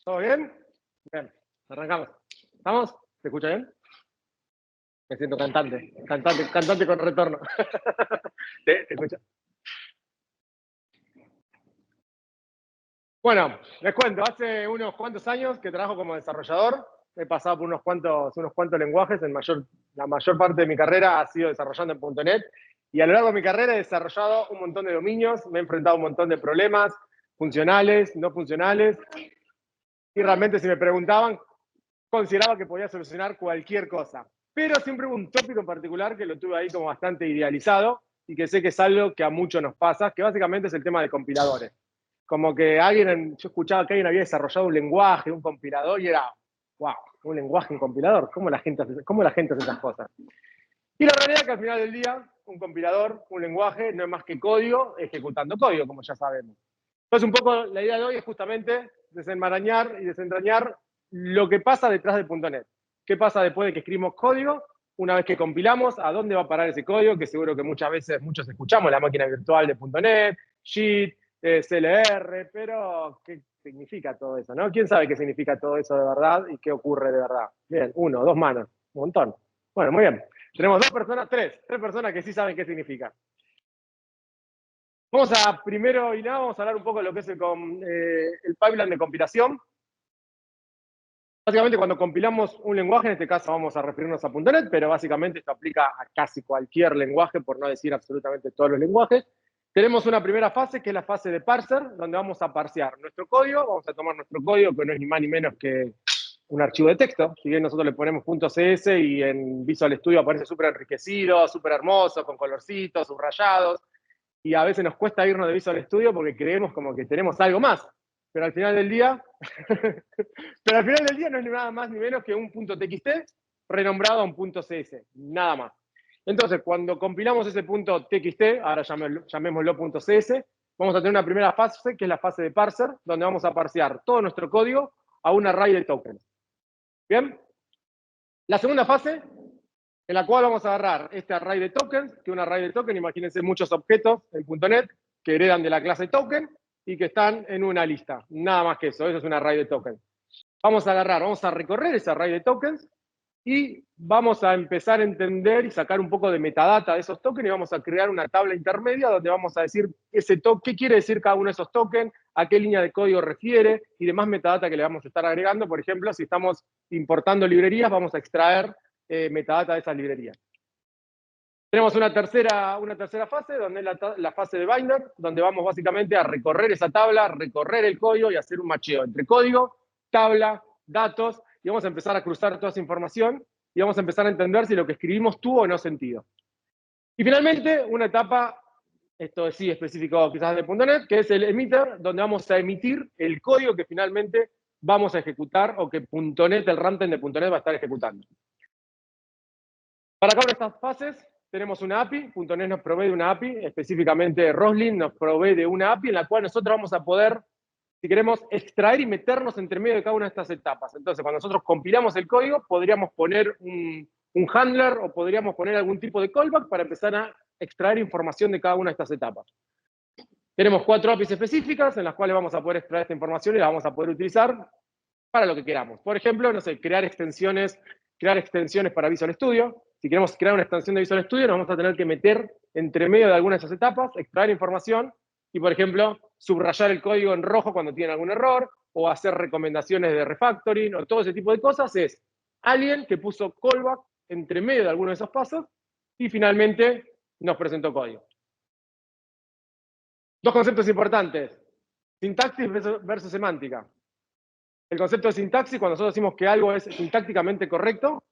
¿Todo bien? Bien, arrancamos. ¿Estamos? ¿Se escucha bien? Me siento cantante con retorno. ¿Te escucha? Bueno, les cuento, hace unos cuantos años que trabajo como desarrollador. He pasado por unos cuantos lenguajes. La mayor parte de mi carrera ha sido desarrollando en .NET. Y a lo largo de mi carrera he desarrollado un montón de dominios, me he enfrentado a un montón de problemas, funcionales, no funcionales. Y realmente si me preguntaban, consideraba que podía solucionar cualquier cosa. Pero siempre hubo un tópico en particular que lo tuve ahí como bastante idealizado y que sé que es algo que a muchos nos pasa, que básicamente es el tema de compiladores. Como que yo escuchaba que alguien había desarrollado un lenguaje, un compilador, y era, wow, un lenguaje, un compilador, ¿cómo la gente hace esas cosas? Y la realidad es que al final del día, un compilador, un lenguaje, no es más que código ejecutando código, como ya sabemos. Entonces, un poco la idea de hoy es justamente desenmarañar y desentrañar lo que pasa detrás de .NET. ¿Qué pasa después de que escribimos código? Una vez que compilamos, ¿a dónde va a parar ese código? Que seguro que muchas veces muchos escuchamos la máquina virtual de .NET, JIT, CLR, pero ¿qué significa todo eso? ¿No? ¿Quién sabe qué significa todo eso de verdad y qué ocurre de verdad? Bien, uno, dos manos, un montón. Bueno, muy bien. Tenemos tres personas que sí saben qué significa. Primero y nada, vamos a hablar un poco de lo que es el pipeline de compilación. Básicamente, cuando compilamos un lenguaje, en este caso vamos a referirnos a .NET, pero básicamente esto aplica a casi cualquier lenguaje, por no decir absolutamente todos los lenguajes. Tenemos una primera fase, que es la fase de parser, donde vamos a parsear nuestro código. Vamos a tomar nuestro código, que no es ni más ni menos que un archivo de texto. Si bien nosotros le ponemos .cs y en Visual Studio aparece súper enriquecido, súper hermoso, con colorcitos, subrayados, y a veces nos cuesta irnos de Visual Studio porque creemos como que tenemos algo más. Pero al final del día, no es nada más ni menos que un .txt renombrado a un .cs, nada más. Entonces, cuando compilamos ese .txt, ahora llamémoslo .cs, vamos a tener una primera fase, que es la fase de parser, donde vamos a parsear todo nuestro código a un array de tokens. ¿Bien? La segunda fase, en la cual vamos a agarrar este array de tokens, que un array de tokens, imagínense muchos objetos en .NET que heredan de la clase token y que están en una lista. Nada más que eso es un array de tokens. Vamos a recorrer ese array de tokens y vamos a empezar a entender y sacar un poco de metadata de esos tokens y vamos a crear una tabla intermedia donde vamos a decir qué quiere decir cada uno de esos tokens, a qué línea de código refiere y demás metadata que le vamos a estar agregando. Por ejemplo, si estamos importando librerías, vamos a extraer metadata de esas librerías. Tenemos una tercera fase, donde es la fase de binder, donde vamos básicamente a recorrer esa tabla, recorrer el código y hacer un macheo entre código, tabla, datos, y vamos a empezar a cruzar toda esa información y vamos a empezar a entender si lo que escribimos tuvo o no sentido. Y finalmente, una etapa, esto sí específico quizás de .NET, que es el emitter, donde vamos a emitir el código que finalmente vamos a ejecutar o que .NET, el runtime de .NET va a estar ejecutando. Para cada una de estas fases tenemos una API, .NET nos provee de una API, específicamente Roslyn nos provee de una API en la cual nosotros vamos a poder, si queremos, extraer y meternos entre medio de cada una de estas etapas. Entonces, cuando nosotros compilamos el código, podríamos poner un handler o podríamos poner algún tipo de callback para empezar a extraer información de cada una de estas etapas. Tenemos 4 APIs específicas en las cuales vamos a poder extraer esta información y la vamos a poder utilizar para lo que queramos. Por ejemplo, no sé, crear extensiones para Visual Studio. Si queremos crear una extensión de Visual Studio, nos vamos a tener que meter entre medio de algunas de esas etapas, extraer información y, por ejemplo, subrayar el código en rojo cuando tiene algún error, o hacer recomendaciones de refactoring, o todo ese tipo de cosas. Es alguien que puso callback entre medio de alguno de esos pasos y finalmente nos presentó código. Dos conceptos importantes: sintaxis versus semántica. El concepto de sintaxis, cuando nosotros decimos que algo es sintácticamente correcto,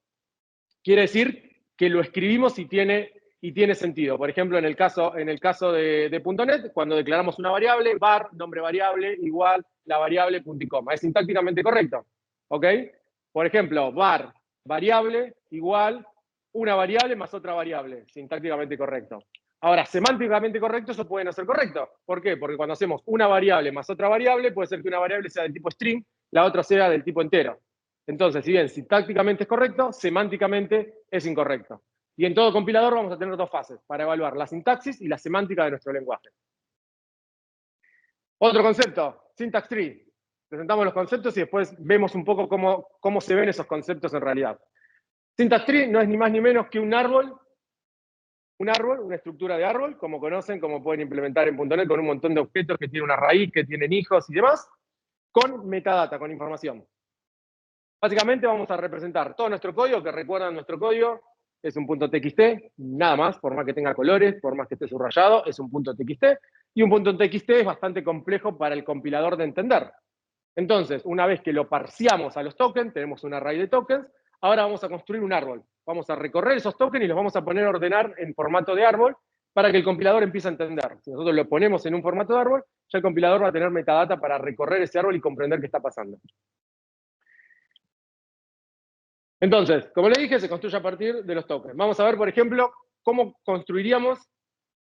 quiere decir que lo escribimos y tiene sentido. Por ejemplo, en el caso de .NET, cuando declaramos una variable, var, nombre variable, igual la variable, punto y coma. Es sintácticamente correcto. ¿Ok? Por ejemplo, var, variable, igual una variable más otra variable. Sintácticamente correcto. Ahora, semánticamente correcto, eso puede no ser correcto. ¿Por qué? Porque cuando hacemos una variable más otra variable, puede ser que una variable sea del tipo string, la otra sea del tipo entero. Entonces, si bien sintácticamente es correcto, semánticamente es incorrecto. Y en todo compilador vamos a tener dos fases para evaluar la sintaxis y la semántica de nuestro lenguaje. Otro concepto, syntax tree. Presentamos los conceptos y después vemos un poco cómo se ven esos conceptos en realidad. Syntax tree no es ni más ni menos que un árbol, una estructura de árbol, como conocen, como pueden implementar en .NET con un montón de objetos que tienen una raíz, que tienen hijos y demás, con metadata, con información. Básicamente vamos a representar todo nuestro código, que recuerdan nuestro código, es un .txt, nada más, por más que tenga colores, por más que esté subrayado, es un .txt, y un .txt es bastante complejo para el compilador de entender. Entonces, una vez que lo parseamos a los tokens, tenemos un array de tokens, ahora vamos a construir un árbol. Vamos a recorrer esos tokens y los vamos a poner a ordenar en formato de árbol para que el compilador empiece a entender. Si nosotros lo ponemos en un formato de árbol, ya el compilador va a tener metadata para recorrer ese árbol y comprender qué está pasando. Entonces, como le dije, se construye a partir de los tokens. Vamos a ver, por ejemplo, cómo construiríamos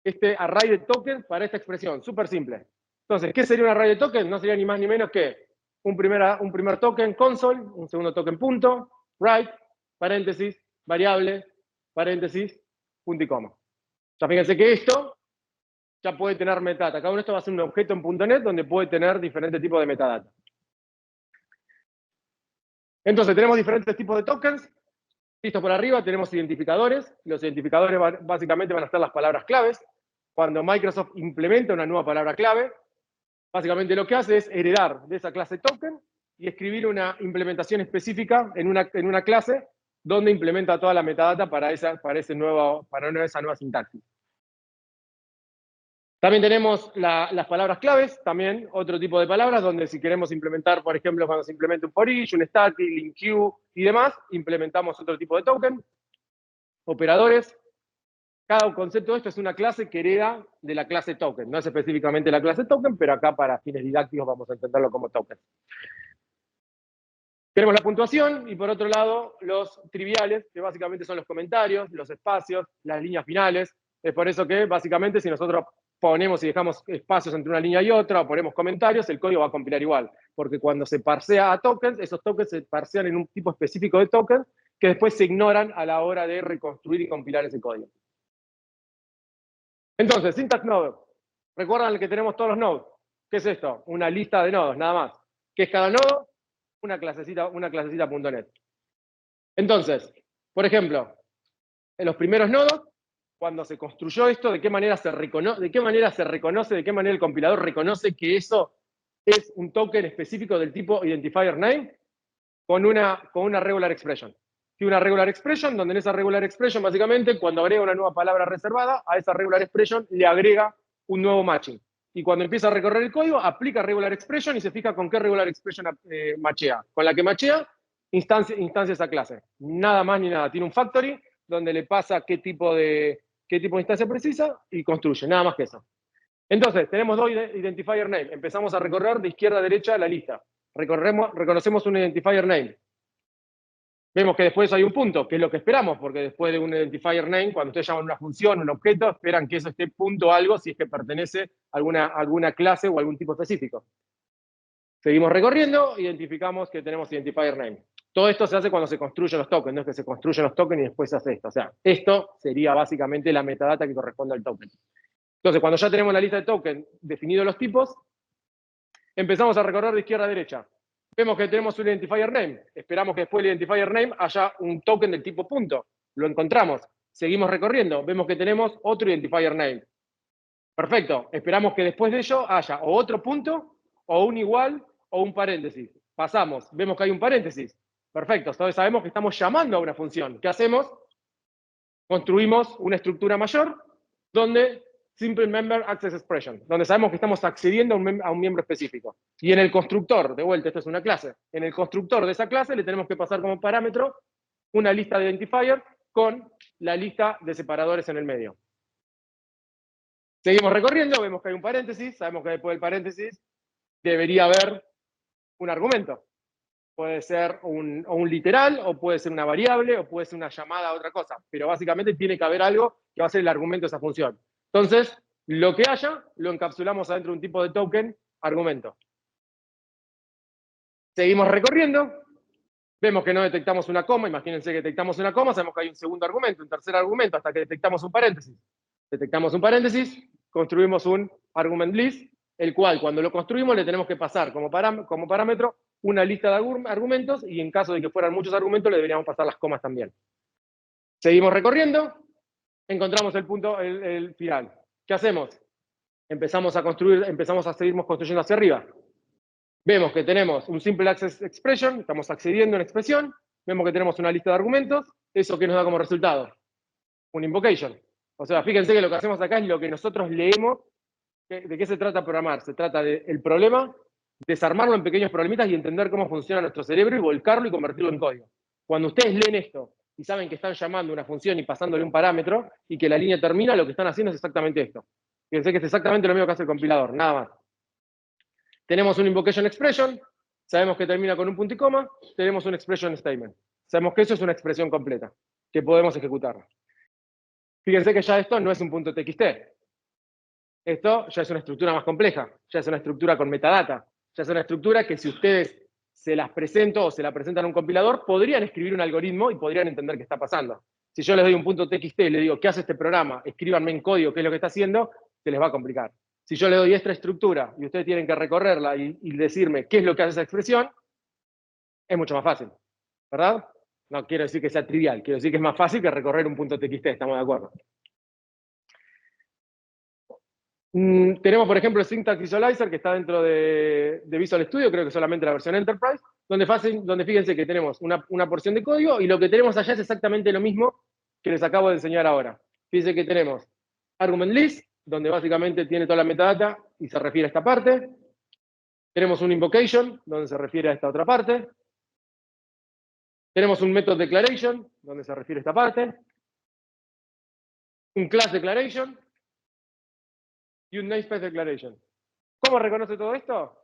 este array de tokens para esta expresión. Súper simple. Entonces, ¿qué sería un array de tokens? No sería ni más ni menos que un primer token console, un segundo token punto, write, paréntesis, variable, paréntesis, punto y coma. Ya fíjense que esto ya puede tener metadata. Cada uno de estos va a ser un objeto en .NET donde puede tener diferentes tipos de metadata. Entonces, tenemos diferentes tipos de tokens. Listo, por arriba tenemos identificadores. Los identificadores básicamente van a estar las palabras claves. Cuando Microsoft implementa una nueva palabra clave, básicamente lo que hace es heredar de esa clase token y escribir una implementación específica en una clase donde implementa toda la metadata para esa nueva sintaxis. También tenemos las palabras claves, también otro tipo de palabras, donde si queremos implementar, por ejemplo, cuando se implementa un for each, un static, link queue y demás, implementamos otro tipo de token. Operadores. Cada concepto de esto es una clase que hereda de la clase token. No es específicamente la clase token, pero acá para fines didácticos vamos a entenderlo como token. Tenemos la puntuación y por otro lado los triviales, que básicamente son los comentarios, los espacios, las líneas finales. Es por eso que básicamente si nosotros ponemos y dejamos espacios entre una línea y otra, o ponemos comentarios, el código va a compilar igual. Porque cuando se parsea a tokens, esos tokens se parsean en un tipo específico de tokens que después se ignoran a la hora de reconstruir y compilar ese código. Entonces, syntax node. ¿Recuerdan que tenemos todos los nodes? ¿Qué es esto? Una lista de nodos, nada más. ¿Qué es cada nodo? Una clasecita .NET. Entonces, por ejemplo, en los primeros nodos, cuando se construyó esto, ¿de qué manera se reconoce, de qué manera el compilador reconoce que eso es un token específico del tipo identifier name? Con una regular expression. Tiene una regular expression, donde en esa regular expression, básicamente, cuando agrega una nueva palabra reservada, a esa regular expression le agrega un nuevo matching. Y cuando empieza a recorrer el código, aplica regular expression y se fija con qué regular expression machea. Con la que machea, instancia esa clase. Nada más ni nada. Tiene un factory donde le pasa qué tipo de instancia precisa y construye. Nada más que eso. Entonces, tenemos dos identifier name. Empezamos a recorrer de izquierda a derecha la lista. Reconocemos un identifier name. Vemos que después hay un punto, que es lo que esperamos, porque después de un identifier name, cuando ustedes llaman una función, un objeto, esperan que eso esté punto algo si es que pertenece a alguna clase o algún tipo específico. Seguimos recorriendo, identificamos que tenemos identifier name. Todo esto se hace cuando se construyen los tokens, no es que se construyen los tokens y después se hace esto. O sea, esto sería básicamente la metadata que corresponde al token. Entonces, cuando ya tenemos la lista de tokens definidos los tipos, empezamos a recorrer de izquierda a derecha. Vemos que tenemos un identifier name. Esperamos que después del identifier name haya un token del tipo punto. Lo encontramos. Seguimos recorriendo. Vemos que tenemos otro identifier name. Perfecto. Esperamos que después de ello haya o otro punto, o un igual, o un paréntesis. Pasamos. Vemos que hay un paréntesis. Perfecto. Entonces sabemos que estamos llamando a una función. ¿Qué hacemos? Construimos una estructura mayor donde Simple Member Access Expression, donde sabemos que estamos accediendo a un miembro específico. Y en el constructor, de vuelta, esto es una clase, en el constructor de esa clase le tenemos que pasar como parámetro una lista de identifier con la lista de separadores en el medio. Seguimos recorriendo, vemos que hay un paréntesis, sabemos que después del paréntesis debería haber un argumento. Puede ser un literal, o puede ser una variable, o puede ser una llamada a otra cosa. Pero básicamente tiene que haber algo que va a ser el argumento de esa función. Entonces, lo que haya, lo encapsulamos adentro de un tipo de token argumento. Seguimos recorriendo, vemos que no detectamos una coma, imagínense que detectamos una coma, sabemos que hay un segundo argumento, un tercer argumento, hasta que detectamos un paréntesis. Detectamos un paréntesis, construimos un argument list, el cual cuando lo construimos le tenemos que pasar como parámetro una lista de argumentos y en caso de que fueran muchos argumentos le deberíamos pasar las comas también. Seguimos recorriendo, encontramos el punto, el final. ¿Qué hacemos? Empezamos a seguir construyendo hacia arriba. Vemos que tenemos un simple access expression, estamos accediendo a una expresión, vemos que tenemos una lista de argumentos, ¿eso qué nos da como resultado? Un invocation. O sea, fíjense que lo que hacemos acá es lo que nosotros leemos. ¿De qué se trata programar? Se trata del problema, desarmarlo en pequeños problemitas y entender cómo funciona nuestro cerebro y volcarlo y convertirlo en código. Cuando ustedes leen esto y saben que están llamando una función y pasándole un parámetro y que la línea termina, lo que están haciendo es exactamente esto. Fíjense que es exactamente lo mismo que hace el compilador, nada más. Tenemos un invocation expression, sabemos que termina con un punto y coma, tenemos un expression statement. Sabemos que eso es una expresión completa, que podemos ejecutar. Fíjense que ya esto no es un punto TXT. Esto ya es una estructura más compleja, ya es una estructura con metadata, ya es una estructura que si ustedes se las presento o se la presentan a un compilador, podrían escribir un algoritmo y podrían entender qué está pasando. Si yo les doy un punto TXT y les digo, ¿qué hace este programa? Escríbanme en código qué es lo que está haciendo, se les va a complicar. Si yo les doy esta estructura y ustedes tienen que recorrerla y decirme qué es lo que hace esa expresión, es mucho más fácil, ¿verdad? No quiero decir que sea trivial, quiero decir que es más fácil que recorrer un punto TXT, ¿estamos de acuerdo? Tenemos, por ejemplo, el Syntax Visualizer, que está dentro de Visual Studio, creo que solamente la versión Enterprise, donde fíjense que tenemos una porción de código y lo que tenemos allá es exactamente lo mismo que les acabo de enseñar ahora. Fíjense que tenemos Argument List, donde básicamente tiene toda la metadata y se refiere a esta parte. Tenemos un Invocation, donde se refiere a esta otra parte. Tenemos un Method Declaration, donde se refiere a esta parte. Un Class Declaration, y un namespace declaration. ¿Cómo reconoce todo esto?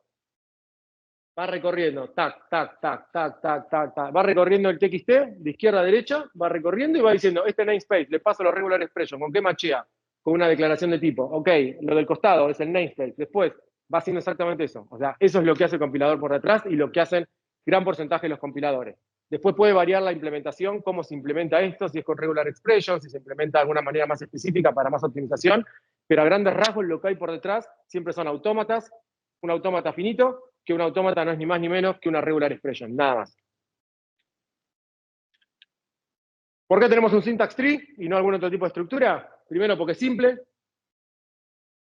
Va recorriendo, tac, tac, tac, tac, tac, tac, tac. Va recorriendo el TXT de izquierda a derecha, va recorriendo y va diciendo, este namespace, le paso los regular expression, ¿con qué machea? Con una declaración de tipo. Ok, lo del costado es el namespace. Después va haciendo exactamente eso. O sea, eso es lo que hace el compilador por detrás y lo que hacen gran porcentaje de los compiladores. Después puede variar la implementación, cómo se implementa esto, si es con regular expression, si se implementa de alguna manera más específica para más optimización, pero a grandes rasgos lo que hay por detrás siempre son autómatas, un autómata finito, que un autómata no es ni más ni menos que una regular expression, nada más. ¿Por qué tenemos un syntax tree y no algún otro tipo de estructura? Primero porque es simple,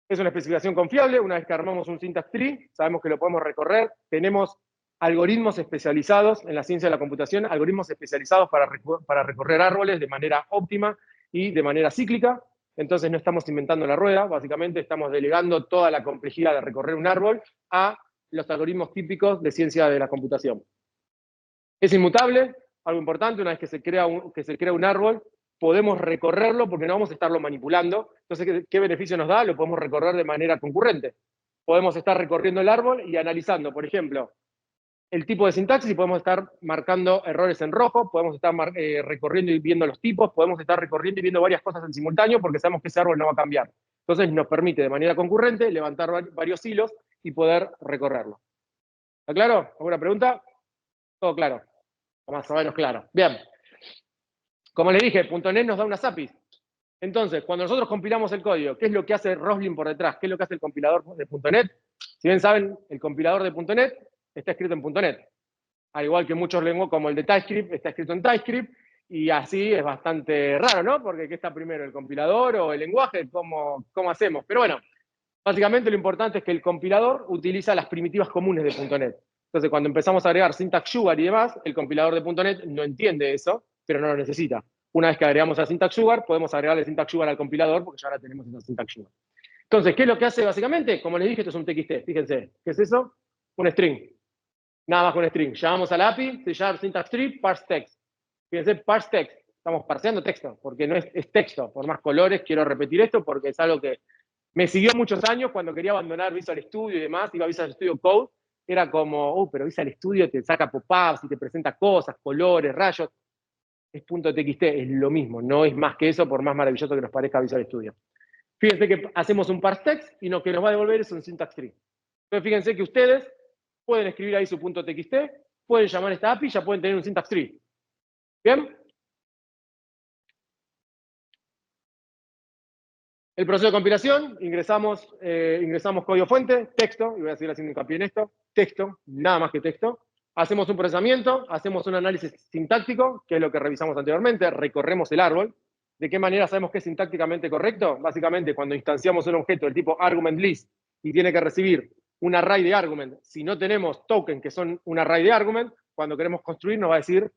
es una especificación confiable, una vez que armamos un syntax tree, sabemos que lo podemos recorrer, tenemos algoritmos especializados en la ciencia de la computación, algoritmos especializados para recorrer árboles de manera óptima y de manera cíclica. Entonces no estamos inventando la rueda, básicamente estamos delegando toda la complejidad de recorrer un árbol a los algoritmos típicos de ciencia de la computación. Es inmutable, algo importante, una vez que se crea un árbol, podemos recorrerlo porque no vamos a estarlo manipulando. Entonces, ¿qué beneficio nos da? Lo podemos recorrer de manera concurrente. Podemos estar recorriendo el árbol y analizando, por ejemplo, el tipo de sintaxis y podemos estar marcando errores en rojo, podemos estar recorriendo y viendo los tipos, podemos estar recorriendo y viendo varias cosas en simultáneo porque sabemos que ese árbol no va a cambiar. Entonces nos permite de manera concurrente levantar varios hilos y poder recorrerlo. ¿Está claro? ¿Alguna pregunta? Todo claro. Más o menos claro. Bien. Como les dije, .NET nos da unas APIs. Entonces, cuando nosotros compilamos el código, ¿qué es lo que hace Roslyn por detrás? ¿Qué es lo que hace el compilador de .NET? Si bien saben, el compilador de .NET está escrito en .NET. Al igual que muchos lenguajes como el de TypeScript, está escrito en TypeScript, y así es bastante raro, ¿no? Porque ¿qué está primero, el compilador o el lenguaje? ¿Cómo hacemos? Pero bueno, básicamente lo importante es que el compilador utiliza las primitivas comunes de .NET. Entonces, cuando empezamos a agregar syntax sugar y demás, el compilador de .NET no entiende eso, pero no lo necesita. Una vez que agregamos a syntax sugar, podemos agregarle syntax sugar al compilador porque ya ahora tenemos esa syntax sugar. Entonces, ¿qué es lo que hace básicamente? Como les dije, esto es un TXT. Fíjense, ¿qué es eso? Un string. Nada más con string. Llamamos a la API, se llama syntax tree, parse text. Fíjense, parse text. Estamos parseando texto, porque no es texto. Por más colores, quiero repetir esto porque es algo que me siguió muchos años cuando quería abandonar Visual Studio y demás, iba a Visual Studio Code, era como, pero Visual Studio te saca pop-ups y te presenta cosas, colores, rayos. Es .txt, es lo mismo, no es más que eso, por más maravilloso que nos parezca Visual Studio. Fíjense que hacemos un parse text y lo que nos va a devolver es un syntax tree. Entonces fíjense que ustedes pueden escribir ahí su .txt, pueden llamar esta API y ya pueden tener un syntax tree. ¿Bien? El proceso de compilación, ingresamos código fuente, texto, y voy a seguir haciendo hincapié en esto, texto, nada más que texto. Hacemos un procesamiento, hacemos un análisis sintáctico, que es lo que revisamos anteriormente, recorremos el árbol. ¿De qué manera sabemos que es sintácticamente correcto? Básicamente, cuando instanciamos un objeto del tipo argument list y tiene que recibir un array de argument, si no tenemos tokens que son un array de argument, cuando queremos construir nos va a decir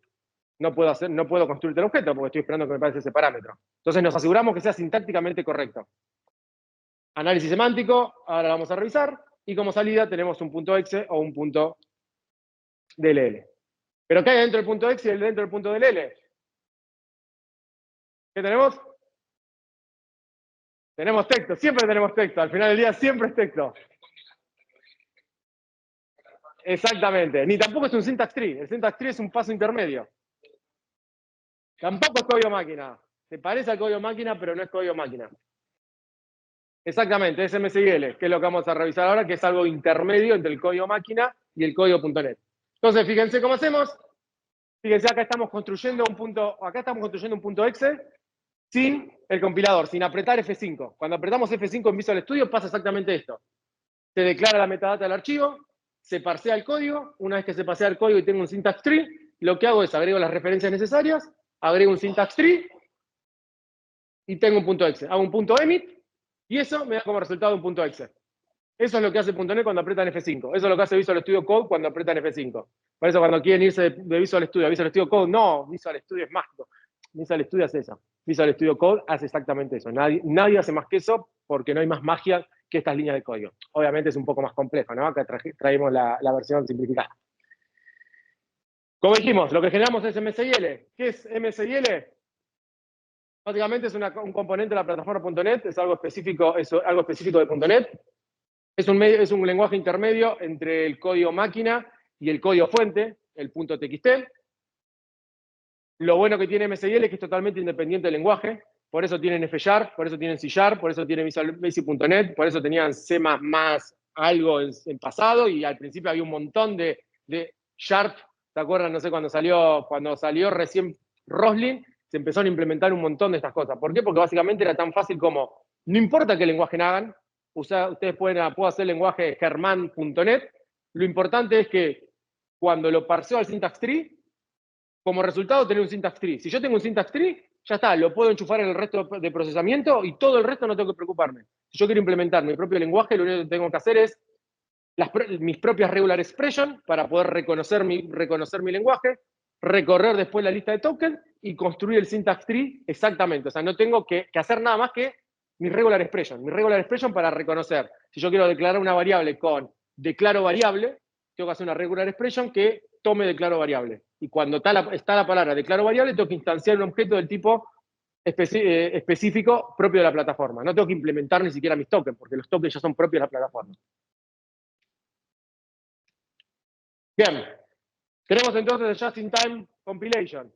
no puedo construirte el objeto porque estoy esperando que me pase ese parámetro. Entonces nos aseguramos que sea sintácticamente correcto. Análisis semántico, ahora lo vamos a revisar, y como salida tenemos un punto .exe o un punto .dll. ¿Pero qué hay dentro del punto .exe y dentro del punto .dll? ¿Qué tenemos? Tenemos texto, siempre tenemos texto, al final del día siempre es texto. Exactamente, ni tampoco es un syntax tree, el syntax tree es un paso intermedio. Tampoco es código máquina, se parece al código máquina, pero no es código máquina. Exactamente, es MSIL, que es lo que vamos a revisar ahora, que es algo intermedio entre el código máquina y el código .NET. Entonces, fíjense cómo hacemos. Fíjense, acá estamos construyendo un punto .exe sin el compilador, sin apretar F5. Cuando apretamos F5 en Visual Studio pasa exactamente esto. Se declara la metadata del archivo, se parsea el código. Una vez que se pasea el código y tengo un syntax tree, lo que hago es agrego las referencias necesarias, agrego un syntax tree y tengo un punto .exe. Hago un punto .emit y eso me da como resultado un punto .exe. Eso es lo que hace .NET cuando apretan F5. Eso es lo que hace Visual Studio Code cuando apretan F5. Por eso cuando quieren irse de Visual Studio a Visual Studio Code, no, Visual Studio es mágico. Visual Studio hace eso. Visual Studio Code hace exactamente eso. Nadie hace más que eso porque no hay más magia que estas líneas de código. Obviamente es un poco más complejo, ¿no? Acá traemos la versión simplificada. Como dijimos, lo que generamos es MSIL. ¿Qué es MSIL? Básicamente es un componente de la plataforma .NET, es algo específico de .NET. Es un lenguaje intermedio entre el código máquina y el código fuente, el .txt. Lo bueno que tiene MSIL es que es totalmente independiente del lenguaje. Por eso tienen F#, por eso tienen C#, por eso tienen Visual Basic.NET, por eso tenían C++ algo en pasado, y al principio había un montón de Sharp. ¿Se acuerdan? No sé, cuando salió recién Roslyn, se empezaron a implementar un montón de estas cosas. ¿Por qué? Porque básicamente era tan fácil como, no importa qué lenguaje hagan, ustedes pueden hacer lenguaje german.net, lo importante es que cuando lo parseo al syntax tree, como resultado tener un syntax tree. Si yo tengo un syntax tree, ya está, lo puedo enchufar en el resto de procesamiento y todo el resto no tengo que preocuparme. Si yo quiero implementar mi propio lenguaje, lo único que tengo que hacer es mis propias regular expression para poder reconocer mi lenguaje, recorrer después la lista de tokens y construir el syntax tree exactamente. O sea, no tengo que hacer nada más que mi regular expression para reconocer. Si yo quiero declarar una variable con declaro variable, tengo que hacer una regular expression que tome declaro variable. Y cuando está la palabra declaro variable, tengo que instanciar un objeto del tipo específico propio de la plataforma. No tengo que implementar ni siquiera mis tokens, porque los tokens ya son propios de la plataforma. Bien, tenemos entonces el Just-in-Time Compilation.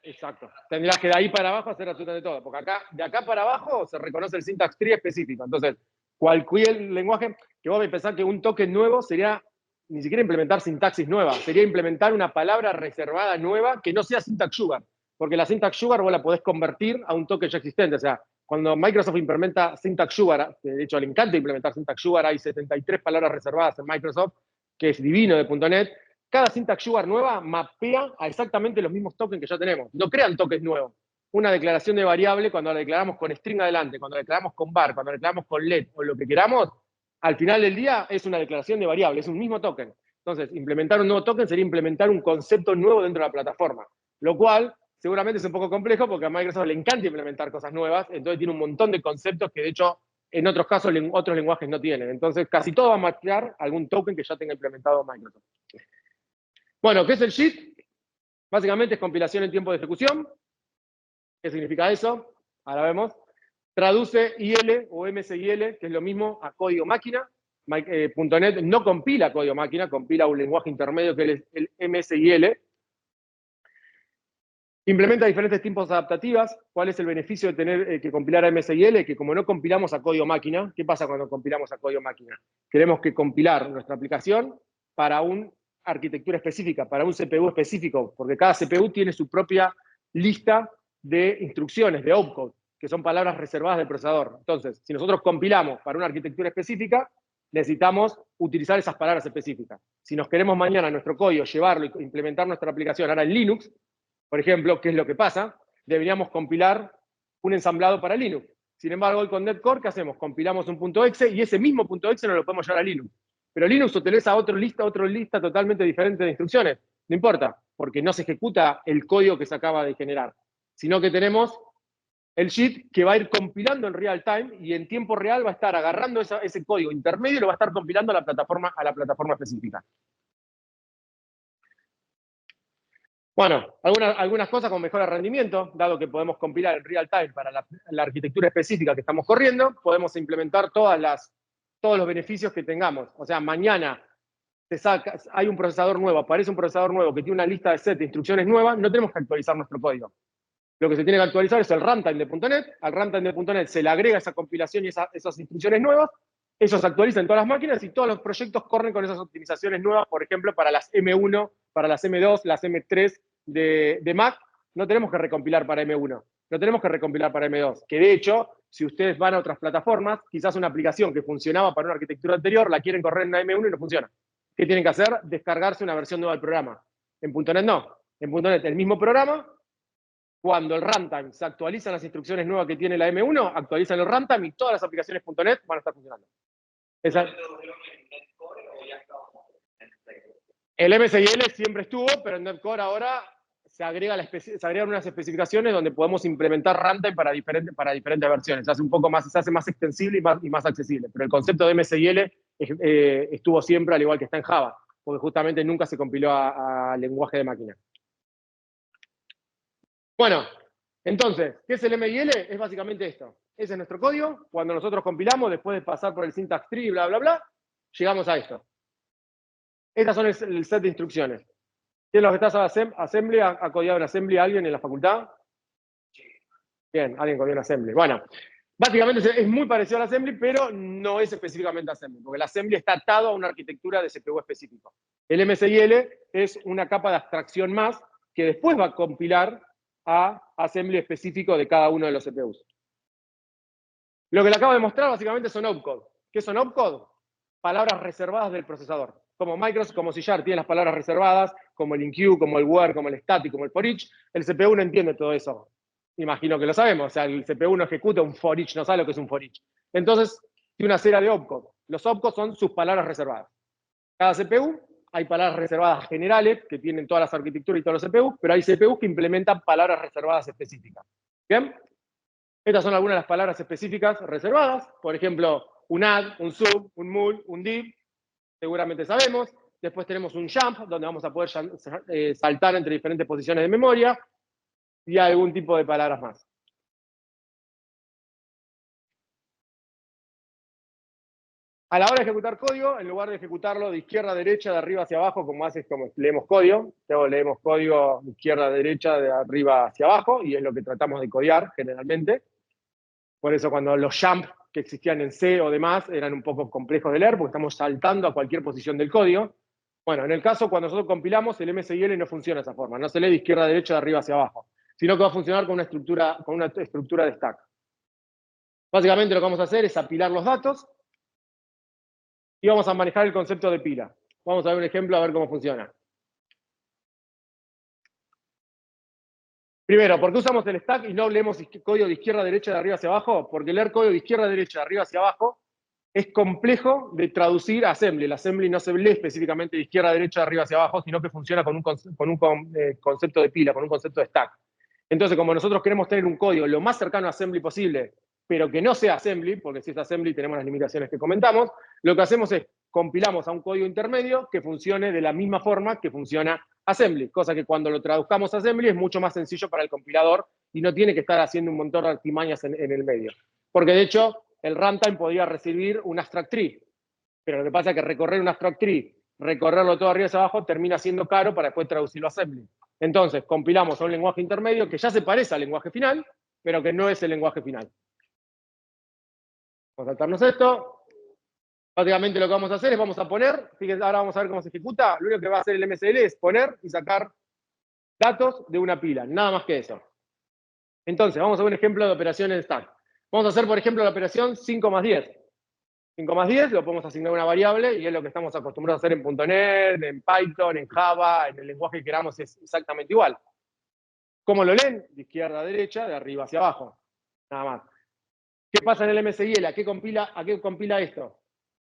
Exacto. Tendrás que de ahí para abajo hacer absolutamente todo, porque de acá para abajo se reconoce el syntax tree específico. Entonces, cualquier lenguaje, que vos pensás que un token nuevo sería ni siquiera implementar sintaxis nueva, sería implementar una palabra reservada nueva que no sea syntax sugar, porque la syntax sugar vos la podés convertir a un token ya existente. O sea, cuando Microsoft implementa syntax sugar, que de hecho le encanta implementar syntax sugar, hay 73 palabras reservadas en Microsoft, que es divino de .NET. Cada syntax sugar nueva mapea a exactamente los mismos tokens que ya tenemos. No crean tokens nuevos. Una declaración de variable, cuando la declaramos con string adelante, cuando la declaramos con var, cuando la declaramos con let o lo que queramos, al final del día es una declaración de variable, es un mismo token. Entonces, implementar un nuevo token sería implementar un concepto nuevo dentro de la plataforma. Lo cual seguramente es un poco complejo porque a Microsoft le encanta implementar cosas nuevas, entonces tiene un montón de conceptos que de hecho en otros casos otros lenguajes no tienen. Entonces, casi todo va a mapear algún token que ya tenga implementado Microsoft. Bueno, ¿qué es el JIT? Básicamente es compilación en tiempo de ejecución. ¿Qué significa eso? Ahora vemos. Traduce IL o MSIL, que es lo mismo, a código máquina. .NET no compila código máquina, compila un lenguaje intermedio que es el MSIL. Implementa diferentes tipos adaptativas. ¿Cuál es el beneficio de tener que compilar a MSIL? Que como no compilamos a código máquina, ¿qué pasa cuando compilamos a código máquina? Tenemos que compilar nuestra aplicación para una arquitectura específica, para un CPU específico, porque cada CPU tiene su propia lista de instrucciones, de opcode, que son palabras reservadas del procesador. Entonces, si nosotros compilamos para una arquitectura específica, necesitamos utilizar esas palabras específicas. Si nos queremos mañana nuestro código, llevarlo y implementar nuestra aplicación ahora en Linux, por ejemplo, ¿qué es lo que pasa? Deberíamos compilar un ensamblado para Linux. Sin embargo, hoy con NetCore, ¿qué hacemos? Compilamos un .exe y ese mismo .exe no lo podemos llevar a Linux. Pero Linux utiliza otra lista totalmente diferente de instrucciones. No importa, porque no se ejecuta el código que se acaba de generar, sino que tenemos el JIT que va a ir compilando en real time y en tiempo real va a estar agarrando ese código intermedio y lo va a estar compilando a la plataforma específica. Bueno, algunas cosas con mejor rendimiento, dado que podemos compilar en real time para la arquitectura específica que estamos corriendo, podemos implementar todos los beneficios que tengamos. O sea, mañana hay un procesador nuevo, aparece un procesador nuevo que tiene una lista de set de instrucciones nuevas, no tenemos que actualizar nuestro código. Lo que se tiene que actualizar es el runtime de .NET. Al runtime de .NET se le agrega esa compilación y esas instrucciones nuevas. Eso se actualiza en todas las máquinas y todos los proyectos corren con esas optimizaciones nuevas, por ejemplo, para las M1, para las M2, las M3 de Mac. No tenemos que recompilar para M1, no tenemos que recompilar para M2. Que de hecho, si ustedes van a otras plataformas, quizás una aplicación que funcionaba para una arquitectura anterior, la quieren correr en una M1 y no funciona. ¿Qué tienen que hacer? Descargarse una versión nueva del programa. En .NET no. En .NET el mismo programa. Cuando el runtime se actualizan las instrucciones nuevas que tiene la M1, actualizan el runtime y todas las aplicaciones .NET van a estar funcionando. El MSIL siempre estuvo, pero en NetCore ahora se agregan unas especificaciones donde podemos implementar runtime para diferentes versiones. Se hace más extensible y más accesible. Pero el concepto de MSIL estuvo siempre, al igual que está en Java, porque justamente nunca se compiló a lenguaje de máquina. Bueno, entonces, ¿qué es el MIL? Es básicamente esto. Ese es nuestro código. Cuando nosotros compilamos, después de pasar por el syntax tree, bla, bla, bla, llegamos a esto. Estas son el set de instrucciones. ¿Quién es lo que está Assembly? ¿Ha codiado en Assembly alguien en la facultad? Bien, alguien codió en Assembly. Bueno, básicamente es muy parecido al Assembly, pero no es específicamente Assembly, porque el Assembly está atado a una arquitectura de CPU específico. El MSIL es una capa de abstracción más que después va a compilar a assembly específico de cada uno de los CPUs. Lo que le acabo de mostrar básicamente son opcode. ¿Qué son opcode? Palabras reservadas del procesador. Como Microsoft, como C# tiene las palabras reservadas, como el enqueue, como el where, como el static, como el for each, el CPU no entiende todo eso. Imagino que lo sabemos. O sea, el CPU no ejecuta un for each, no sabe lo que es un for each. Entonces, tiene una serie de opcode. Los opcodes son sus palabras reservadas. Cada CPU hay palabras reservadas generales que tienen todas las arquitecturas y todos los CPUs, pero hay CPUs que implementan palabras reservadas específicas. ¿Bien? Estas son algunas de las palabras específicas reservadas. Por ejemplo, un add, un sub, un mul, un div. Seguramente sabemos. Después tenemos un jump, donde vamos a poder saltar entre diferentes posiciones de memoria. Y algún tipo de palabras más. A la hora de ejecutar código, en lugar de ejecutarlo de izquierda a derecha, de arriba hacia abajo, como leemos código, leemos código de izquierda a derecha, de arriba hacia abajo, y es lo que tratamos de codear generalmente. Por eso cuando los jump que existían en C o demás eran un poco complejos de leer, porque estamos saltando a cualquier posición del código. Bueno, en el caso cuando nosotros compilamos, el MSIL no funciona de esa forma, no se lee de izquierda a derecha, de arriba hacia abajo, sino que va a funcionar con una estructura de stack. Básicamente lo que vamos a hacer es apilar los datos, y vamos a manejar el concepto de pila. Vamos a ver un ejemplo a ver cómo funciona. Primero, ¿por qué usamos el stack y no leemos código de izquierda a derecha, de arriba hacia abajo? Porque leer código de izquierda a derecha, de arriba hacia abajo, es complejo de traducir a assembly. El assembly no se lee específicamente de izquierda a derecha, de arriba hacia abajo, sino que funciona con un concepto de pila, con un concepto de stack. Entonces, como nosotros queremos tener un código lo más cercano a assembly posible, pero que no sea assembly, porque si es assembly tenemos las limitaciones que comentamos, lo que hacemos es compilamos a un código intermedio que funcione de la misma forma que funciona assembly, cosa que cuando lo traduzcamos a assembly es mucho más sencillo para el compilador y no tiene que estar haciendo un montón de artimañas en el medio. Porque de hecho, el runtime podría recibir un abstract tree, pero lo que pasa es que recorrer un abstract tree, recorrerlo todo arriba hacia abajo, termina siendo caro para después traducirlo a assembly. Entonces, compilamos a un lenguaje intermedio que ya se parece al lenguaje final, pero que no es el lenguaje final. Vamos a saltarnos esto. Básicamente lo que vamos a hacer es vamos a poner, fíjense, ahora vamos a ver cómo se ejecuta. Lo único que va a hacer el MSL es poner y sacar datos de una pila, nada más que eso. Entonces, vamos a ver un ejemplo de operación en stack. Vamos a hacer, por ejemplo, la operación 5 más 10. 5 más 10 lo podemos asignar a una variable y es lo que estamos acostumbrados a hacer en .NET, en Python, en Java, en el lenguaje que queramos es exactamente igual. ¿Cómo lo leen? De izquierda a derecha, de arriba hacia abajo. Nada más. ¿Qué pasa en el MSIL? ¿A qué compila esto?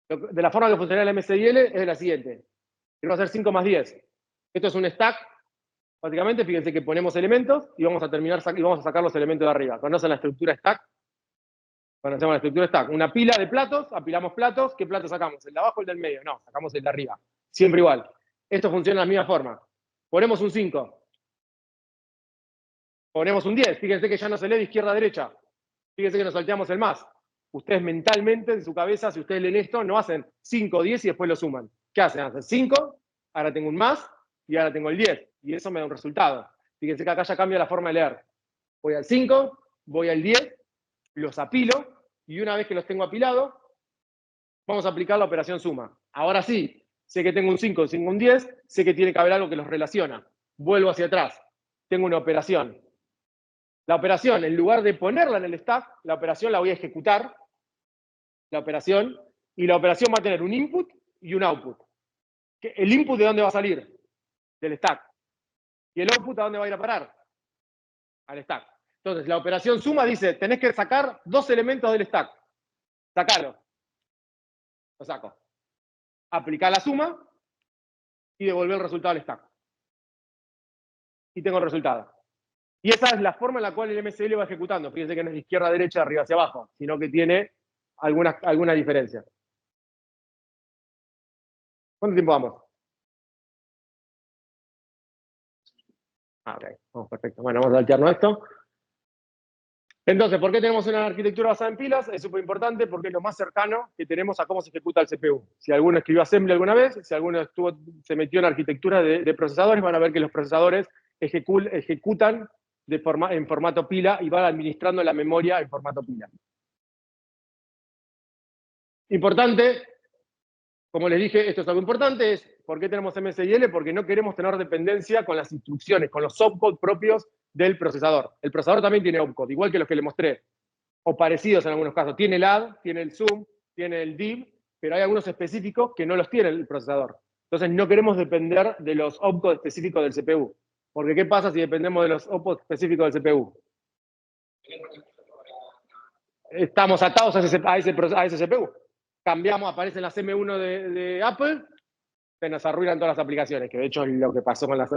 De la forma que funciona el MSIL es de la siguiente. Queremos hacer 5 más 10. Esto es un stack. Básicamente, fíjense que ponemos elementos y vamos a sacar los elementos de arriba. ¿Conocen la estructura stack? Conocemos la estructura stack. Una pila de platos, apilamos platos. ¿Qué plato sacamos? ¿El de abajo o el del medio? No, sacamos el de arriba. Siempre igual. Esto funciona de la misma forma. Ponemos un 5. Ponemos un 10. Fíjense que ya no se lee de izquierda a derecha. Fíjense que nos salteamos el más. Ustedes mentalmente, en su cabeza, si ustedes leen esto, no hacen 5, 10 y después lo suman. ¿Qué hacen? Hacen 5, ahora tengo un más y ahora tengo el 10. Y eso me da un resultado. Fíjense que acá ya cambia la forma de leer. Voy al 5, voy al 10, los apilo y una vez que los tengo apilados, vamos a aplicar la operación suma. Ahora sí, sé que tengo un 5, un 10, sé que tiene que haber algo que los relaciona. Vuelvo hacia atrás. Tengo una operación. La operación, en lugar de ponerla en el stack, la operación la voy a ejecutar, la operación, y la operación va a tener un input y un output. ¿El input de dónde va a salir? Del stack. ¿Y el output a dónde va a ir a parar? Al stack. Entonces, la operación suma dice, tenés que sacar 2 elementos del stack. Sacalo. Lo saco. Aplicar la suma y devolver el resultado al stack. Y tengo el resultado. Y esa es la forma en la cual el MSL va ejecutando. Fíjense que no es de izquierda a derecha, de arriba hacia abajo, sino que tiene alguna diferencia. ¿Cuánto tiempo vamos? Ok, vamos, perfecto. Bueno, vamos a saltearnos esto. Entonces, ¿por qué tenemos una arquitectura basada en pilas? Es súper importante porque es lo más cercano que tenemos a cómo se ejecuta el CPU. Si alguno escribió assembly alguna vez, si alguno se metió en arquitectura de procesadores, van a ver que los procesadores ejecutan en formato pila y van administrando la memoria en formato pila. Importante, como les dije, esto es algo importante, es ¿por qué tenemos MSIL? Porque no queremos tener dependencia con las instrucciones, con los opcodes propios del procesador. El procesador también tiene opcode, igual que los que les mostré, o parecidos en algunos casos. Tiene el add, tiene el zoom, tiene el div, pero hay algunos específicos que no los tiene el procesador. Entonces no queremos depender de los opcodes específicos del CPU. Porque ¿qué pasa si dependemos de los opcodes específicos del CPU? Estamos atados a ese CPU. Cambiamos, aparecen las M1 de Apple, se nos arruinan todas las aplicaciones, que de hecho es lo que pasó con las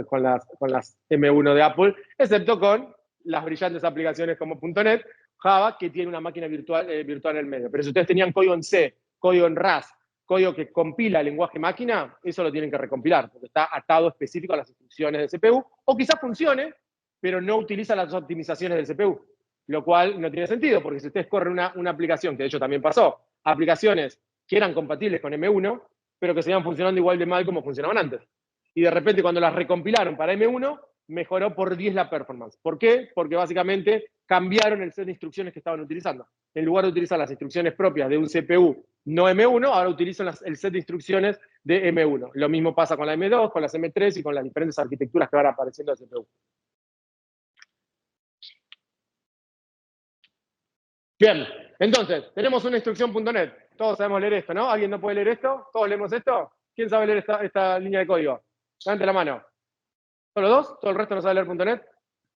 M1 de Apple, excepto con las brillantes aplicaciones como .NET, Java, que tiene una máquina virtual en el medio. Pero si ustedes tenían código en C, código en RAS, código que compila el lenguaje máquina, eso lo tienen que recompilar, porque está atado específico a las instrucciones del CPU, o quizás funcione, pero no utiliza las optimizaciones del CPU, lo cual no tiene sentido, porque si ustedes corren una aplicación, que de hecho también pasó, aplicaciones que eran compatibles con M1, pero que seguían funcionando igual de mal como funcionaban antes. Y de repente cuando las recompilaron para M1, mejoró por 10 la performance. ¿Por qué? Porque básicamente cambiaron el set de instrucciones que estaban utilizando. En lugar de utilizar las instrucciones propias de un CPU no M1, ahora utilizan el set de instrucciones de M1. Lo mismo pasa con la M2, con las M3 y con las diferentes arquitecturas que van apareciendo de CPU. Bien, entonces, tenemos una instrucción.NET. Todos sabemos leer esto, ¿no? ¿Alguien no puede leer esto? ¿Todos leemos esto? ¿Quién sabe leer esta línea de código? Levante la mano. ¿Solo 2? ¿Todo el resto no sabe leer .NET?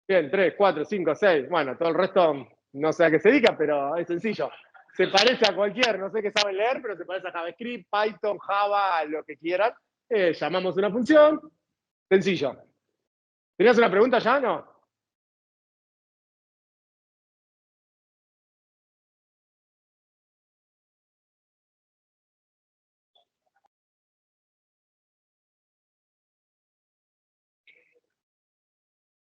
Bien, 3, 4, 5, 6. Bueno, todo el resto no sé a qué se dedica, pero es sencillo. Se parece a cualquier, no sé qué saben leer, pero se parece a JavaScript, Python, Java, lo que quieran. Llamamos una función. Sencillo. ¿Tenías una pregunta ya? No.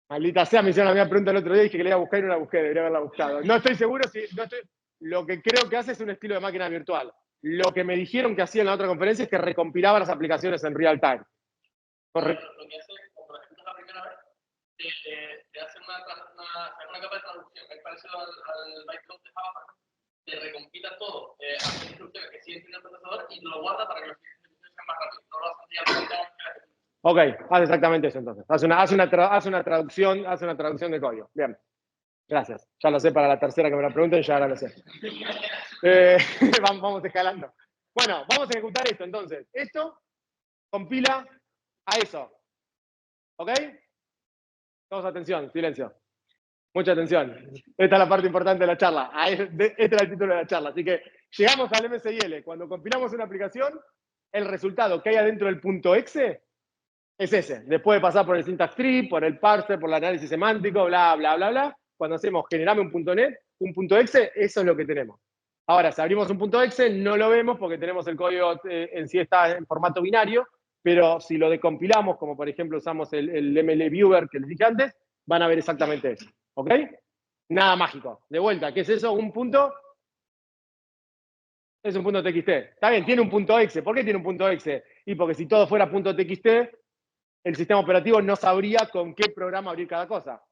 Maldita sea, me hicieron la misma pregunta el otro día y dije que le iba a buscar y no la busqué, debería haberla buscado. No estoy seguro si. Lo que creo que hace es un estilo de máquina virtual. Lo que me dijeron que hacía en la otra conferencia es que recompilaba las aplicaciones en real time. Correcto. te hace una capa de traducción, es parecido al bytecode de Java, te recompila todo, hace instrucciones que siguen siendo el procesador y lo guarda para que los siguientes instrucciones sean más rápidos. No lo hace directamente. Ok, hace exactamente eso entonces. Hace una traducción de código. Bien. Gracias. Ya lo sé para la tercera que me la pregunten, ya ahora lo sé. Vamos escalando. Bueno, vamos a ejecutar esto entonces. Esto compila a eso. ¿Ok? Todos atención, silencio. Mucha atención. Esta es la parte importante de la charla. Este era el título de la charla. Así que llegamos al MSIL. Cuando compilamos una aplicación, el resultado que hay adentro del punto .exe es ese. Después de pasar por el syntax tree, por el parser, por el análisis semántico, bla, bla, bla, bla. Cuando hacemos generame un punto .net, un punto .exe, eso es lo que tenemos. Ahora, si abrimos un punto .exe, no lo vemos porque tenemos el código en sí está en formato binario, pero si lo decompilamos, como por ejemplo usamos el ML Viewer que les dije antes, van a ver exactamente eso. ¿Ok? Nada mágico. De vuelta, ¿qué es eso? Un punto. Es un punto .txt. Está bien, tiene un punto .exe. ¿Por qué tiene un punto .exe? Y porque si todo fuera punto .txt, el sistema operativo no sabría con qué programa abrir cada cosa.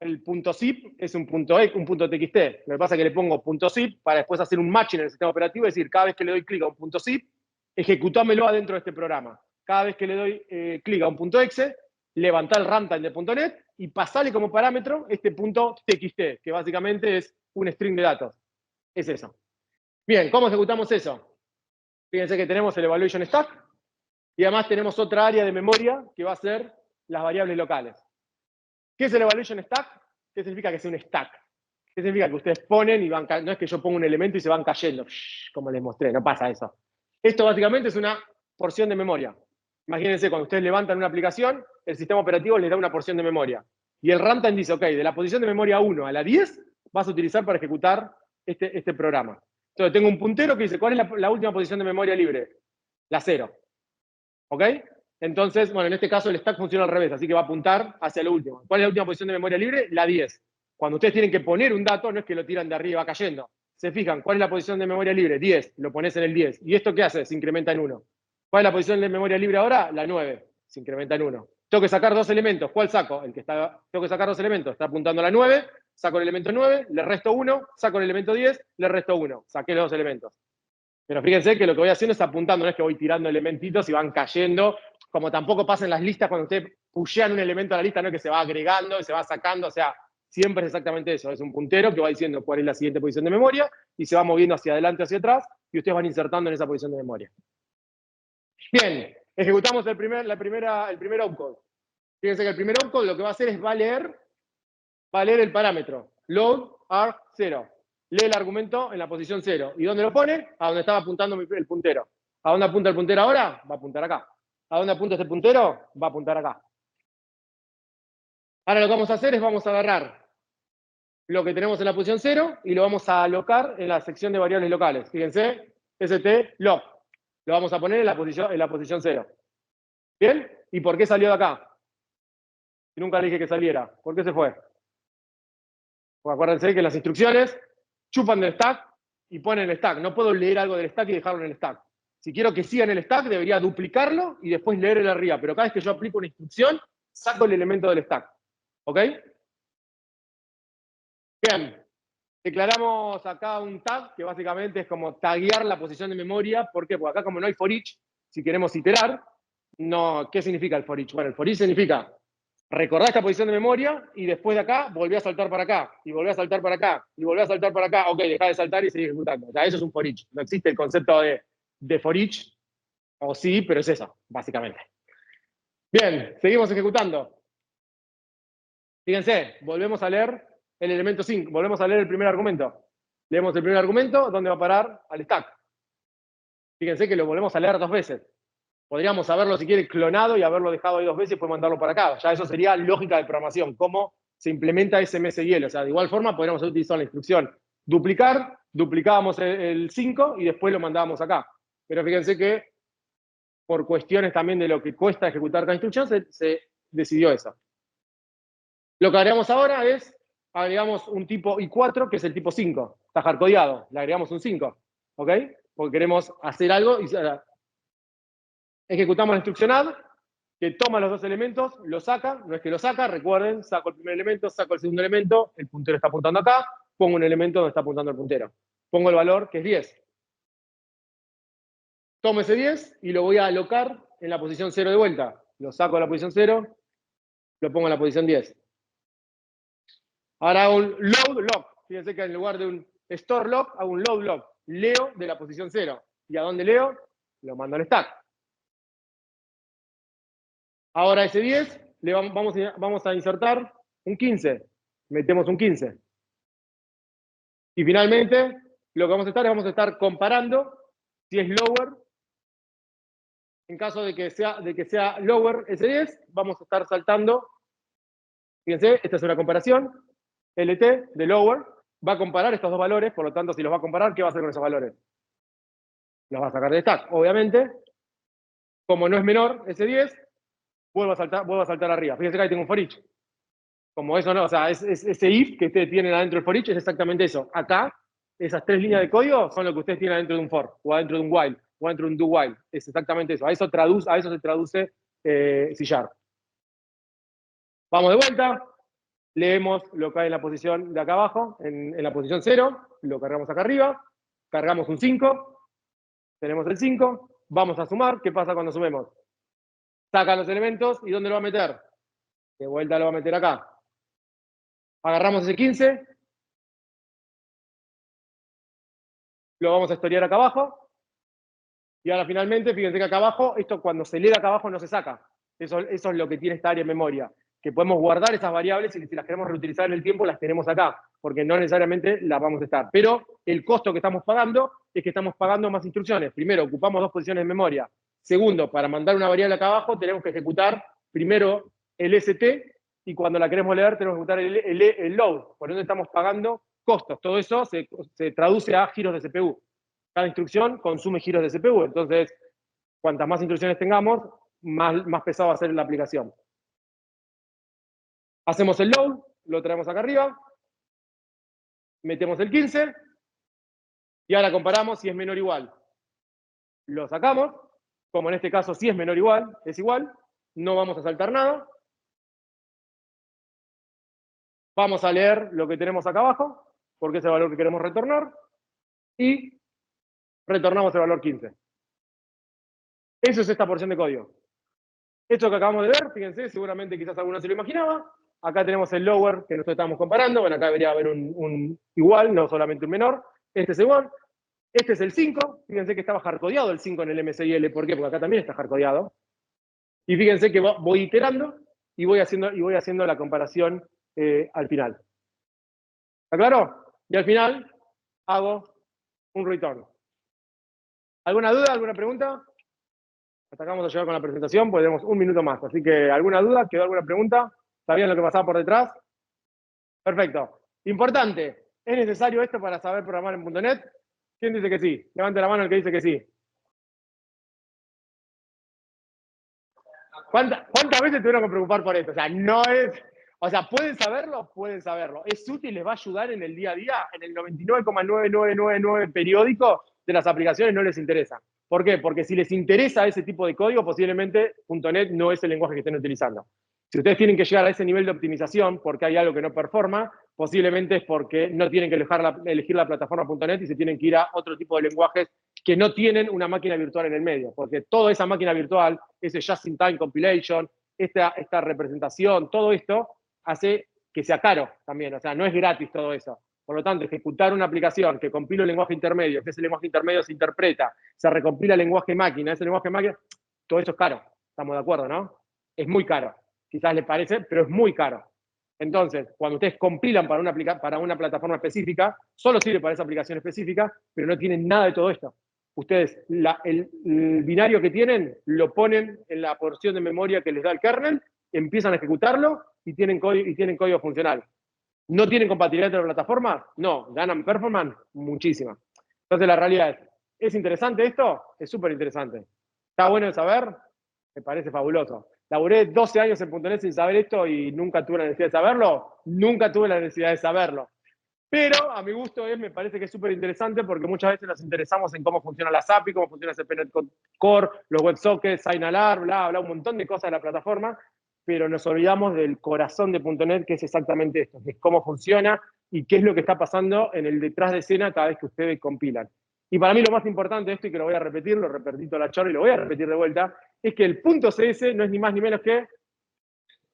El punto .zip es un punto .txt. Lo que pasa es que le pongo punto .zip para después hacer un matching en el sistema operativo, es decir, cada vez que le doy clic a un punto .zip, ejecutámelo adentro de este programa. Cada vez que le doy clic a un punto .exe, levantar el runtime de .net y pasarle como parámetro este punto .txt, que básicamente es un string de datos. Es eso. Bien, ¿cómo ejecutamos eso? Fíjense que tenemos el evaluation stack y además tenemos otra área de memoria que va a ser las variables locales. ¿Qué es el evaluation stack? ¿Qué significa que sea un stack? ¿Qué significa? Que ustedes ponen y van no es que yo pongo un elemento y se van cayendo, como les mostré, no pasa eso. Esto básicamente es una porción de memoria. Imagínense, cuando ustedes levantan una aplicación, el sistema operativo les da una porción de memoria. Y el runtime dice, ok, de la posición de memoria 1 a la 10, vas a utilizar para ejecutar este programa. Entonces tengo un puntero que dice, ¿cuál es la última posición de memoria libre? La 0. ¿Ok? Entonces, bueno, en este caso el stack funciona al revés, así que va a apuntar hacia lo último. ¿Cuál es la última posición de memoria libre? La 10. Cuando ustedes tienen que poner un dato, no es que lo tiran de arriba cayendo. Se fijan, ¿cuál es la posición de memoria libre? 10. Lo pones en el 10. ¿Y esto qué hace? Se incrementa en 1. ¿Cuál es la posición de memoria libre ahora? La 9. Se incrementa en 1. Tengo que sacar dos elementos. ¿Cuál saco? Tengo que sacar dos elementos. Está apuntando a la 9. Saco el elemento 9, le resto 1. Saco el elemento 10, le resto 1. Saqué los dos elementos. Pero fíjense que lo que voy haciendo es apuntando, no es que voy tirando elementitos y van cayendo, como tampoco pasa en las listas cuando ustedes pushean un elemento a la lista, no es que se va agregando y se va sacando, o sea, siempre es exactamente eso, es un puntero que va diciendo cuál es la siguiente posición de memoria y se va moviendo hacia adelante o hacia atrás y ustedes van insertando en esa posición de memoria. Bien, ejecutamos el primer opcode. Fíjense que el primer opcode lo que va a hacer es va a leer el parámetro, load arg0. Lee el argumento en la posición 0. ¿Y dónde lo pone? A donde estaba apuntando el puntero. ¿A dónde apunta el puntero ahora? Va a apuntar acá. ¿A dónde apunta este puntero? Va a apuntar acá. Ahora lo que vamos a hacer es vamos a agarrar lo que tenemos en la posición 0 y lo vamos a alocar en la sección de variables locales. Fíjense, st-loc. Lo vamos a poner en la posición 0. ¿Bien? ¿Y por qué salió de acá? Y nunca le dije que saliera. ¿Por qué se fue? Porque acuérdense que las instrucciones chupan del stack y ponen el stack. No puedo leer algo del stack y dejarlo en el stack. Si quiero que siga en el stack, debería duplicarlo y después leer el arriba. Pero cada vez que yo aplico una instrucción, saco el elemento del stack. ¿Ok? Bien. Declaramos acá un tag, que básicamente es como taguear la posición de memoria. ¿Por qué? Porque acá como no hay for each, si queremos iterar, no, ¿qué significa el for each? Bueno, el for each significa recordar esta posición de memoria y después de acá volví a saltar para acá, y volví a saltar para acá, y volví a saltar para acá. Ok, dejá de saltar y seguir ejecutando. O sea, eso es un for each. No existe el concepto de for each, o sí, pero es eso, básicamente. Bien, seguimos ejecutando. Fíjense, volvemos a leer el elemento 5, volvemos a leer el primer argumento. Leemos el primer argumento, ¿dónde va a parar? Al stack. Fíjense que lo volvemos a leer dos veces. Podríamos haberlo, si quiere, clonado y haberlo dejado ahí dos veces y después mandarlo para acá. Ya eso sería lógica de programación, cómo se implementa ese MSIL. O sea, de igual forma podríamos utilizar la instrucción duplicar, duplicábamos el 5 y después lo mandábamos acá. Pero fíjense que por cuestiones también de lo que cuesta ejecutar cada instrucción, se decidió eso. Lo que agregamos ahora es, agregamos un tipo I4, que es el tipo 5. Está hardcodeado, le agregamos un 5. ¿Ok? Porque queremos hacer algo y ejecutamos la instrucción add que toma los dos elementos, lo saca, no es que lo saca, recuerden, saco el primer elemento, saco el segundo elemento, el puntero está apuntando acá, pongo un elemento donde está apuntando el puntero. Pongo el valor que es 10. Tomo ese 10 y lo voy a alocar en la posición 0 de vuelta. Lo saco de la posición 0, lo pongo en la posición 10. Ahora hago un load lock. Fíjense que en lugar de un store lock, hago un load lock. Leo de la posición 0. ¿Y a dónde leo? Lo mando al stack. Ahora ese 10, vamos a insertar un 15. Metemos un 15. Y finalmente, lo que vamos a estar comparando si es lower. En caso de que sea lower ese 10, vamos a estar saltando. Fíjense, esta es una comparación. LT de lower va a comparar estos dos valores, por lo tanto, si los va a comparar, ¿qué va a hacer con esos valores? Los va a sacar de stack. Obviamente, como no es menor ese 10, vuelvo a saltar arriba. Fíjense que ahí tengo un for each. Como eso no, o sea, ese if que ustedes tienen adentro del for each es exactamente eso. Acá, esas tres líneas de código son lo que ustedes tienen adentro de un for, o adentro de un while, o adentro de un do while. Es exactamente eso. A eso se traduce C#. Vamos de vuelta. Leemos lo que hay en la posición de acá abajo, en la posición 0, lo cargamos acá arriba, cargamos un 5, tenemos el 5, vamos a sumar. ¿Qué pasa cuando sumemos? Saca los elementos y ¿dónde lo va a meter? De vuelta lo va a meter acá. Agarramos ese 15, lo vamos a historiar acá abajo, y ahora finalmente, fíjense que acá abajo, esto cuando se lee de acá abajo no se saca. Eso es lo que tiene esta área de memoria, que podemos guardar esas variables y si las queremos reutilizar en el tiempo, las tenemos acá, porque no necesariamente las vamos a estar. Pero el costo que estamos pagando es que estamos pagando más instrucciones. Primero, ocupamos dos posiciones de memoria. Segundo, para mandar una variable acá abajo, tenemos que ejecutar primero el ST, y cuando la queremos leer, tenemos que ejecutar el load. Por eso estamos pagando costos. Todo eso se traduce a giros de CPU. Cada instrucción consume giros de CPU. Entonces, cuantas más instrucciones tengamos, más pesado va a ser la aplicación. Hacemos el load, lo traemos acá arriba, metemos el 15, y ahora comparamos si es menor o igual. Lo sacamos, como en este caso si es menor o igual, es igual, no vamos a saltar nada. Vamos a leer lo que tenemos acá abajo, porque es el valor que queremos retornar, y retornamos el valor 15. Eso es esta porción de código. Esto que acabamos de ver, fíjense, seguramente quizás alguno se lo imaginaba. Acá tenemos el lower que nosotros estamos comparando. Bueno, acá debería haber un igual, no solamente un menor. Este es igual. Este es el 5. Fíjense que estaba hardcodeado el 5 en el MSIL. ¿Por qué? Porque acá también está hardcodeado. Y fíjense que voy iterando y voy haciendo la comparación al final. ¿Está claro? Y al final hago un return. ¿Alguna duda? ¿Alguna pregunta? Hasta acá vamos a llegar con la presentación, porque tenemos un minuto más. Así que, ¿alguna duda? ¿Quedó alguna pregunta? ¿Sabían lo que pasaba por detrás? Perfecto. Importante. ¿Es necesario esto para saber programar en .NET? ¿Quién dice que sí? Levante la mano el que dice que sí. ¿Cuántas veces tuvieron que preocupar por esto? O sea, no es... O sea, ¿pueden saberlo? Pueden saberlo. ¿Es útil? ¿Les va a ayudar en el día a día? En el 99,9999 periódico de las aplicaciones no les interesa. ¿Por qué? Porque si les interesa ese tipo de código, posiblemente .NET no es el lenguaje que estén utilizando. Si ustedes tienen que llegar a ese nivel de optimización porque hay algo que no performa, posiblemente es porque no tienen que elegir la plataforma .NET y se tienen que ir a otro tipo de lenguajes que no tienen una máquina virtual en el medio. Porque toda esa máquina virtual, ese just-in-time compilation, esta representación, todo esto hace que sea caro también. O sea, no es gratis todo eso. Por lo tanto, ejecutar una aplicación que compila un lenguaje intermedio, que ese lenguaje intermedio se interpreta, se recompila el lenguaje máquina, ese lenguaje máquina, todo eso es caro. Estamos de acuerdo, ¿no? Es muy caro. Quizás les parece, pero es muy caro. Entonces, cuando ustedes compilan para una plataforma específica, solo sirve para esa aplicación específica, pero no tienen nada de todo esto. Ustedes, el binario que tienen, lo ponen en la porción de memoria que les da el kernel, empiezan a ejecutarlo y tienen código funcional. ¿No tienen compatibilidad entre las plataformas? No. ¿Ganan performance? Muchísima. Entonces, la realidad ¿es interesante esto? Es súper interesante. ¿Está bueno de saber? Me parece fabuloso. Laburé 12 años en .NET sin saber esto y nunca tuve la necesidad de saberlo. Nunca tuve la necesidad de saberlo. Pero a mi gusto me parece que es súper interesante porque muchas veces nos interesamos en cómo funciona la API, cómo funciona CPNet Core, los WebSockets, SignAlarm, bla, bla, un montón de cosas de la plataforma, pero nos olvidamos del corazón de .NET, que es exactamente esto, que es cómo funciona y qué es lo que está pasando en el detrás de escena cada vez que ustedes compilan. Y para mí lo más importante de esto, y que lo voy a repetir, lo repetí toda la charla y lo voy a repetir de vuelta, es que el .cs no es ni más ni menos que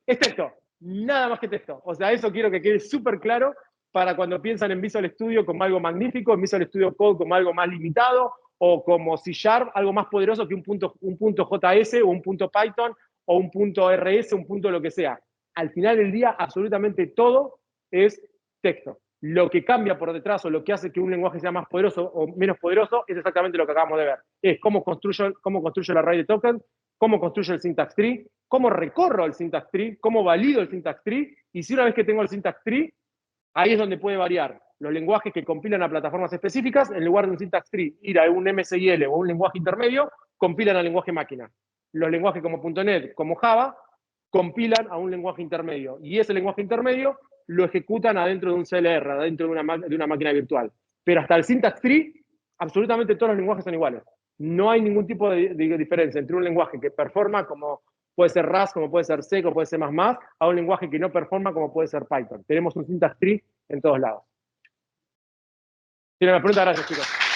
es texto, nada más que texto. O sea, eso quiero que quede súper claro para cuando piensan en Visual Studio como algo magnífico, en Visual Studio Code como algo más limitado, o como C#, algo más poderoso que un punto JS o un punto Python o un punto RS, un punto lo que sea. Al final del día, absolutamente todo es texto. Lo que cambia por detrás o lo que hace que un lenguaje sea más poderoso o menos poderoso es exactamente lo que acabamos de ver. Es cómo construyo el array de tokens, cómo construyo el syntax tree, cómo recorro el syntax tree, cómo valido el syntax tree, y si una vez que tengo el syntax tree, ahí es donde puede variar. Los lenguajes que compilan a plataformas específicas, en lugar de un syntax tree ir a un MSIL o un lenguaje intermedio, compilan al lenguaje máquina. Los lenguajes como .NET, como Java, compilan a un lenguaje intermedio. Y ese lenguaje intermedio lo ejecutan adentro de un CLR, adentro de una máquina virtual. Pero hasta el syntax tree, absolutamente todos los lenguajes son iguales. No hay ningún tipo de diferencia entre un lenguaje que performa como puede ser Rust, como puede ser C, como puede ser más, a un lenguaje que no performa como puede ser Python. Tenemos un syntax tree en todos lados. Tienen una pregunta, gracias, chicos.